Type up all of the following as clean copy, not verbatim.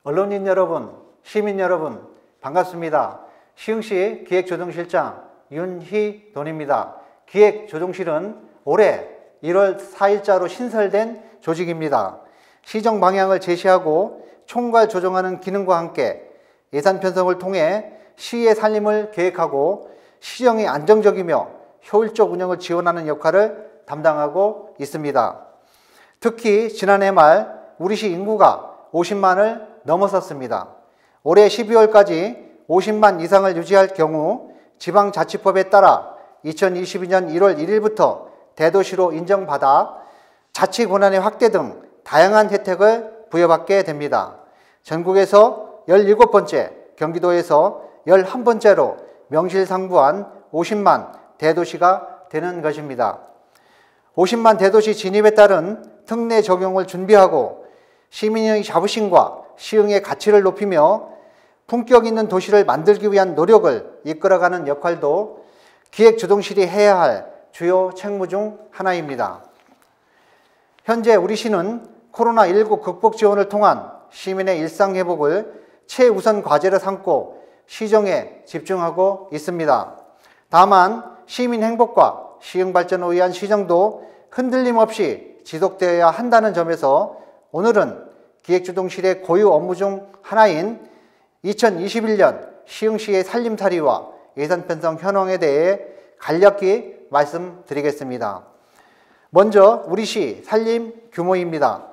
언론인 여러분, 시민 여러분, 반갑습니다. 시흥시 기획조정실장 윤희돈입니다. 기획조정실은 올해 1월 4일자로 신설된 조직입니다. 시정 방향을 제시하고 총괄 조정하는 기능과 함께 예산 편성을 통해 시의 살림을 계획하고 시정이 안정적이며 효율적 운영을 지원하는 역할을 담당하고 있습니다. 특히 지난해 말 우리 시 인구가 50만을 넘어섰습니다. 올해 12월까지 50만 이상을 유지할 경우 지방자치법에 따라 2022년 1월 1일부터 대도시로 인정받아 자치 권한의 확대 등 다양한 혜택을 부여받게 됩니다. 전국에서 17번째, 경기도에서 11번째로 명실상부한 50만 대도시가 되는 것입니다. 50만 대도시 진입에 따른 특례 적용을 준비하고 시민의 자부심과 시흥의 가치를 높이며 품격 있는 도시를 만들기 위한 노력을 이끌어가는 역할도 기획조정실이 해야 할 주요 책무 중 하나입니다. 현재 우리 시는 코로나19 극복 지원을 통한 시민의 일상 회복을 최우선 과제로 삼고 시정에 집중하고 있습니다. 다만 시민 행복과 시흥 발전을 위한 시정도 흔들림 없이 지속되어야 한다는 점에서 오늘은 기획조정실의 고유 업무 중 하나인 2021년 시흥시의 살림살이와 예산 편성 현황에 대해 간략히 말씀드리겠습니다. 먼저 우리 시 살림 규모입니다.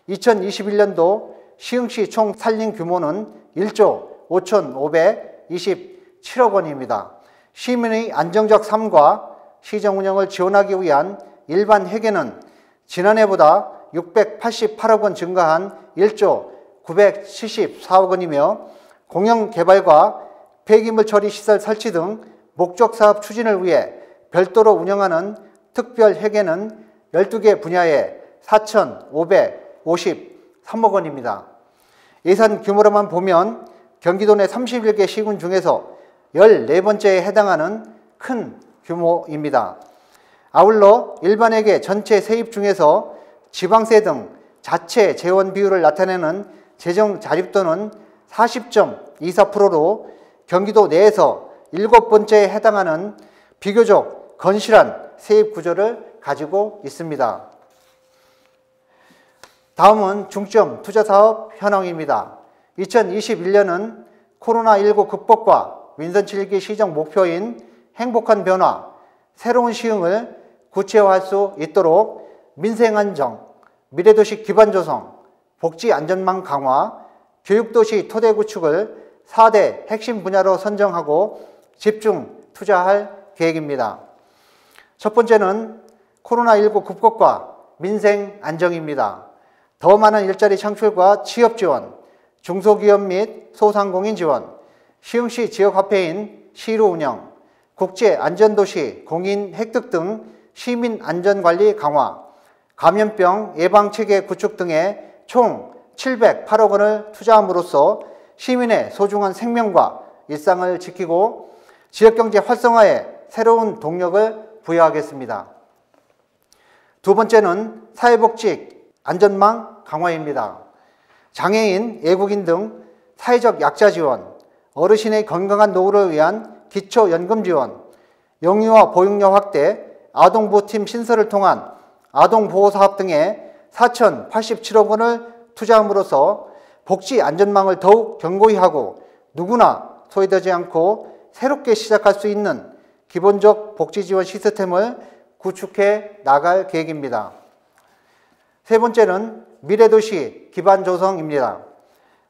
2021년도 시흥시 총 살림 규모는 1조 5,527억 원입니다. 시민의 안정적 삶과 시정 운영을 지원하기 위한 일반 회계는 지난해보다 688억 원 증가한 1조 974억 원이며 공영개발과 폐기물 처리 시설 설치 등 목적사업 추진을 위해 별도로 운영하는 특별회계는 12개 분야에 4,553억 원입니다. 예산 규모로만 보면 경기도 내 31개 시군 중에서 14번째에 해당하는 큰 규모입니다. 아울러 일반회계 전체 세입 중에서 지방세 등 자체 재원 비율을 나타내는 재정 자립도는 40.24%로 경기도 내에서 7번째에 해당하는 비교적 건실한 세입 구조를 가지고 있습니다. 다음은 중점 투자사업 현황입니다. 2021년은 코로나19 극복과 윈선 7기 시정 목표인 행복한 변화, 새로운 시흥을 구체화할 수 있도록 민생안정, 미래도시 기반 조성, 복지안전망 강화, 교육도시 토대 구축을 4대 핵심 분야로 선정하고 집중 투자할 계획입니다. 첫 번째는 코로나19 극복과 민생 안정입니다. 더 많은 일자리 창출과 취업 지원, 중소기업 및 소상공인 지원, 시흥시 지역화폐인 시루 운영, 국제안전도시 공인 획득 등 시민 안전관리 강화, 감염병 예방체계 구축 등에 총 708억 원을 투자함으로써 시민의 소중한 생명과 일상을 지키고 지역경제 활성화에 새로운 동력을 부여하겠습니다. 두 번째는 사회복지 안전망 강화입니다. 장애인, 외국인 등 사회적 약자 지원, 어르신의 건강한 노후를 위한 기초연금 지원, 영유아 보육료 확대, 아동보호팀 신설을 통한 아동보호사업 등에 4,087억 원을 투자함으로써 복지 안전망을 더욱 견고히 하고 누구나 소외되지 않고 새롭게 시작할 수 있는 기본적 복지 지원 시스템을 구축해 나갈 계획입니다. 세 번째는 미래도시 기반 조성입니다.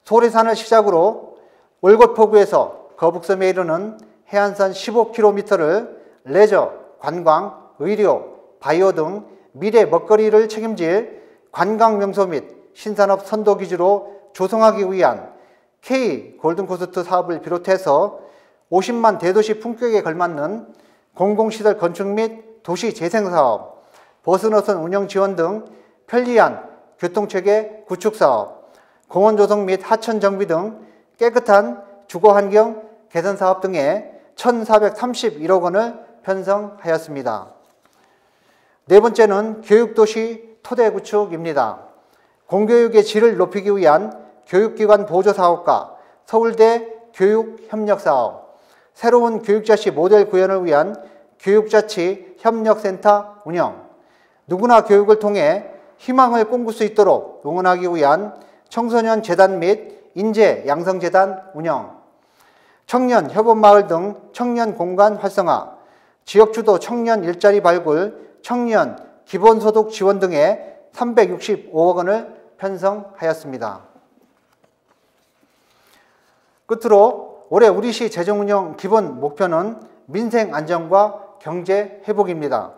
소래산을 시작으로 월곶포구에서 거북섬에 이르는 해안선 15km를 레저, 관광, 의료, 바이오 등 미래 먹거리를 책임질 관광명소 및 신산업 선도기지로 조성하기 위한 K 골든코스트 사업을 비롯해서 50만 대도시 품격에 걸맞는 공공시설 건축 및 도시재생사업, 버스노선 운영 지원 등 편리한 교통체계 구축사업, 공원 조성 및 하천 정비 등 깨끗한 주거환경 개선사업 등에 1,431억 원을 편성하였습니다. 네 번째는 교육도시 토대 구축입니다. 공교육의 질을 높이기 위한 교육기관 보조사업과 서울대 교육협력사업, 새로운 교육자치 모델 구현을 위한 교육자치 협력센터 운영, 누구나 교육을 통해 희망을 꿈꿀 수 있도록 응원하기 위한 청소년 재단 및 인재 양성재단 운영, 청년 협업마을 등 청년 공간 활성화, 지역주도 청년 일자리 발굴, 청년 기본소득 지원 등에 365억 원을 편성하였습니다. 끝으로 올해 우리시 재정운영 기본 목표는 민생 안정과 경제 회복입니다.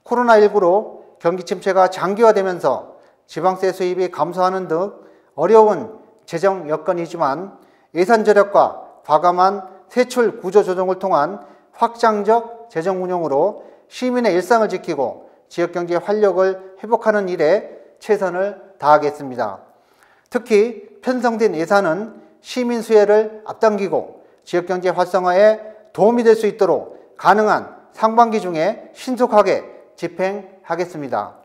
코로나19로 경기 침체가 장기화되면서 지방세 수입이 감소하는 등 어려운 재정 여건이지만 예산 절약과 과감한 세출 구조 조정을 통한 확장적 재정 운용으로 시민의 일상을 지키고 지역경제의 활력을 회복하는 일에 최선을 다하겠습니다. 특히 편성된 예산은 시민 수혜를 앞당기고 지역경제 활성화에 도움이 될 수 있도록 가능한 상반기 중에 신속하게 집행하겠습니다.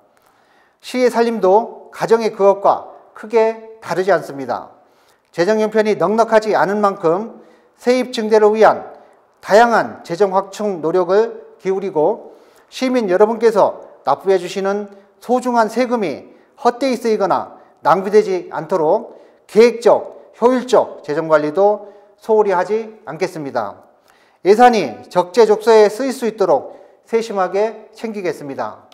시의 살림도 가정의 그것과 크게 다르지 않습니다. 재정 형편이 넉넉하지 않은 만큼 세입 증대를 위한 다양한 재정 확충 노력을 기울이고 시민 여러분께서 납부해 주시는 소중한 세금이 헛되이 쓰이거나 낭비되지 않도록 계획적, 효율적 재정관리도 소홀히 하지 않겠습니다. 예산이 적재적소에 쓰일 수 있도록 세심하게 챙기겠습니다.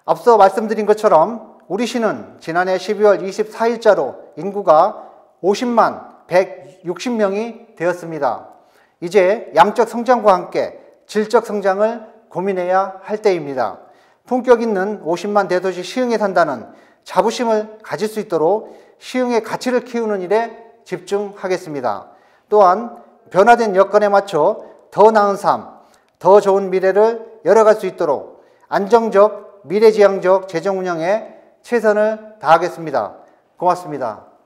앞서 말씀드린 것처럼 우리 시는 지난해 12월 24일자로 인구가 50만 160명이 되었습니다. 이제 양적 성장과 함께 질적 성장을 고민해야 할 때입니다. 품격 있는 50만 대도시 시흥에 산다는 자부심을 가질 수 있도록 시흥의 가치를 키우는 일에 집중하겠습니다. 또한 변화된 여건에 맞춰 더 나은 삶, 더 좋은 미래를 열어갈 수 있도록 안정적, 미래지향적 재정 운영에 최선을 다하겠습니다. 고맙습니다.